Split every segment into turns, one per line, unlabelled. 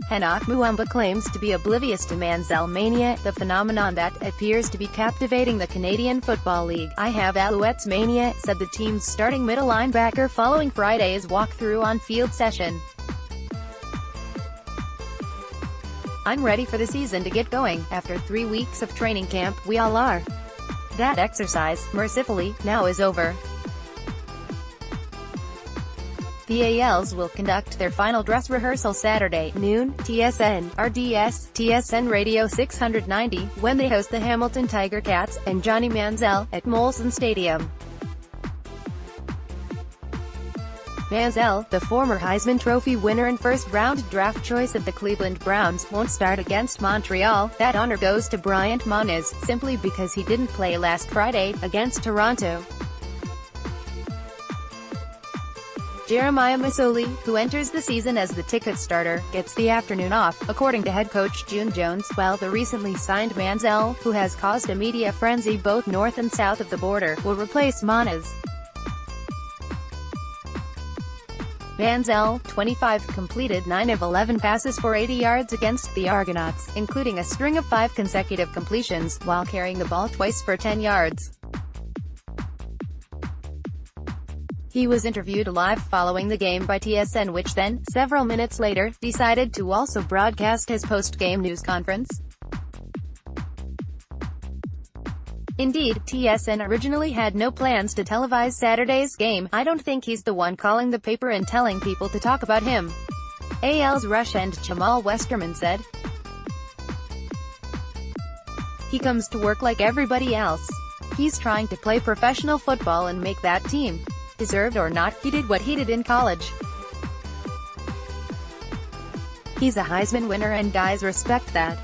Henoc Muamba claims to be oblivious to Manziel mania, the phenomenon that appears to be captivating the Canadian Football League. "I have Alouettes mania," said the team's starting middle linebacker following Friday's walkthrough on-field session. "I'm ready for the season to get going. After 3 weeks of training camp, we all are. That exercise, mercifully, now is over." The ALs will conduct their final dress rehearsal Saturday, noon, TSN, RDS, TSN Radio 690, when they host the Hamilton Tiger Cats, and Johnny Manziel, at Molson Stadium. Manziel, the former Heisman Trophy winner and first-round draft choice of the Cleveland Browns, won't start against Montreal. That honor goes to Bryant Moniz, simply because he didn't play last Friday, against Toronto. Jeremiah Masoli, who enters the season as the ticket starter, gets the afternoon off, according to head coach June Jones, while the recently signed Manziel, who has caused a media frenzy both north and south of the border, will replace Moniz. Manziel, 25, completed 9 of 11 passes for 80 yards against the Argonauts, including a string of 5 consecutive completions, while carrying the ball twice for 10 yards. He was interviewed live following the game by TSN, which then, several minutes later, decided to also broadcast his post-game news conference. Indeed, TSN originally had no plans to televise Saturday's game. "I don't think he's the one calling the paper and telling people to talk about him," AL's Rush and Jamal Westerman said. "He comes to work like everybody else. He's trying to play professional football and make that team. Deserved or not, he did what he did in college. He's a Heisman winner and guys respect that.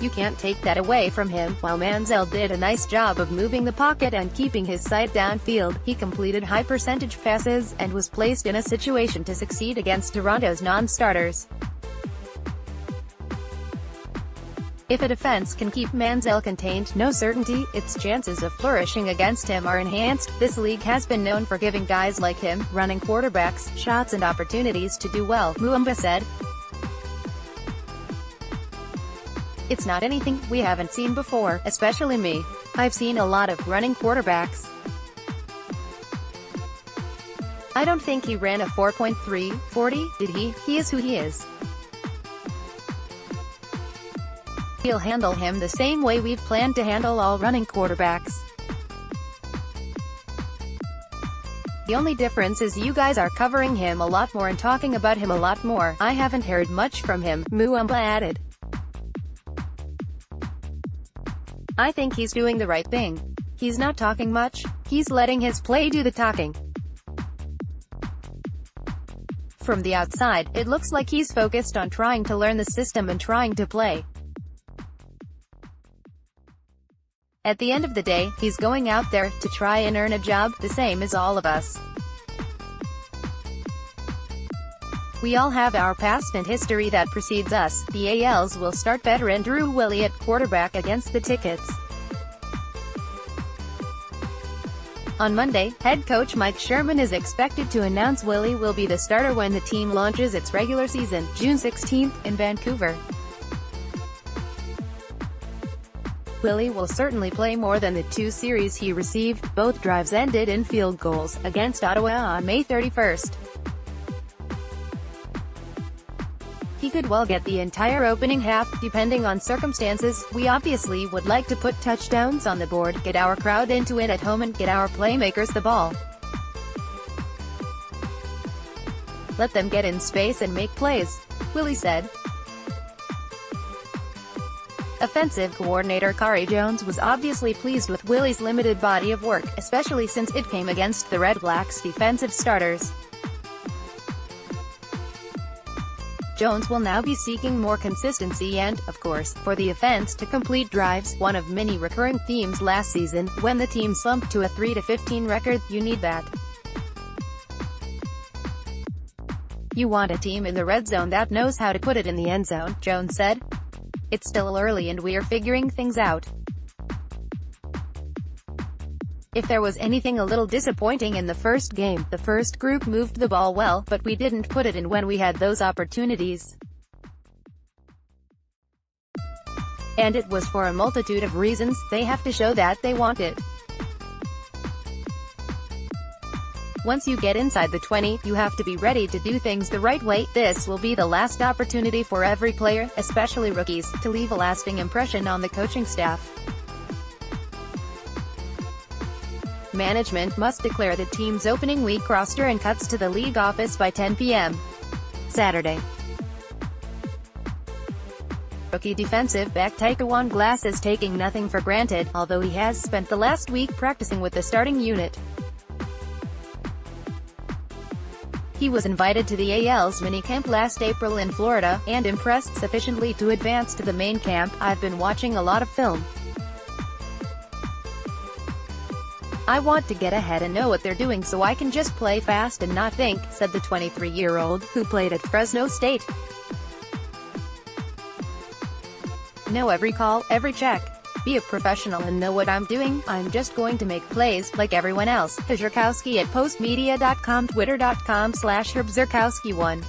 You can't take that away from him." While Manziel did a nice job of moving the pocket and keeping his sight downfield, he completed high-percentage passes, and was placed in a situation to succeed against Toronto's non-starters. If a defense can keep Manziel contained, no certainty, its chances of flourishing against him are enhanced. "This league has been known for giving guys like him, running quarterbacks, shots and opportunities to do well," Muamba said. "It's not anything we haven't seen before, especially me. I've seen a lot of running quarterbacks. I don't think he ran a 4.340, did he? He is who he is. We'll handle him the same way we've planned to handle all running quarterbacks. The only difference is you guys are covering him a lot more and talking about him a lot more. I haven't heard much from him," Muamba added. "I think he's doing the right thing. He's not talking much. He's letting his play do the talking. From the outside, it looks like he's focused on trying to learn the system and trying to play. At the end of the day, he's going out there to try and earn a job, the same as all of us. We all have our past and history that precedes us." The ALs will start veteran Drew Willie at quarterback against the Tickets. On Monday, head coach Mike Sherman is expected to announce Willie will be the starter when the team launches its regular season, June 16, in Vancouver. Willie will certainly play more than the 2 series he received. Both drives ended in field goals, against Ottawa on May 31. He could well get the entire opening half, depending on circumstances. "We obviously would like to put touchdowns on the board, get our crowd into it at home and get our playmakers the ball. Let them get in space and make plays," Willie said. Offensive coordinator Kari Jones was obviously pleased with Willie's limited body of work, especially since it came against the Red Blacks' defensive starters. Jones will now be seeking more consistency and, of course, for the offense to complete drives, one of many recurring themes last season. When the team slumped to a 3-15 record, you need that. You want a team in the red zone that knows how to put it in the end zone, Jones said. "It's still early and we're figuring things out. If there was anything a little disappointing in the first game, the first group moved the ball well, but we didn't put it in when we had those opportunities. And it was for a multitude of reasons. They have to show that they want it. Once you get inside the 20, you have to be ready to do things the right way. This will be the last opportunity for every player, especially rookies, to leave a lasting impression on the coaching staff. Management must declare the team's opening week roster and cuts to the league office by 10 p.m. Saturday. Rookie defensive back Taekwon Glass is taking nothing for granted, although he has spent the last week practicing with the starting unit. He was invited to the AL's minicamp last April in Florida, and impressed sufficiently to advance to the main camp. I've been watching a lot of film. I want to get ahead and know what they're doing so I can just play fast and not think, said the 23-year-old, who played at Fresno State. Know every call, every check. Be a professional and know what I'm doing. I'm just going to make plays, like everyone else. Herzurkowski at postmedia.com, twitter.com/HerbZurkowski1.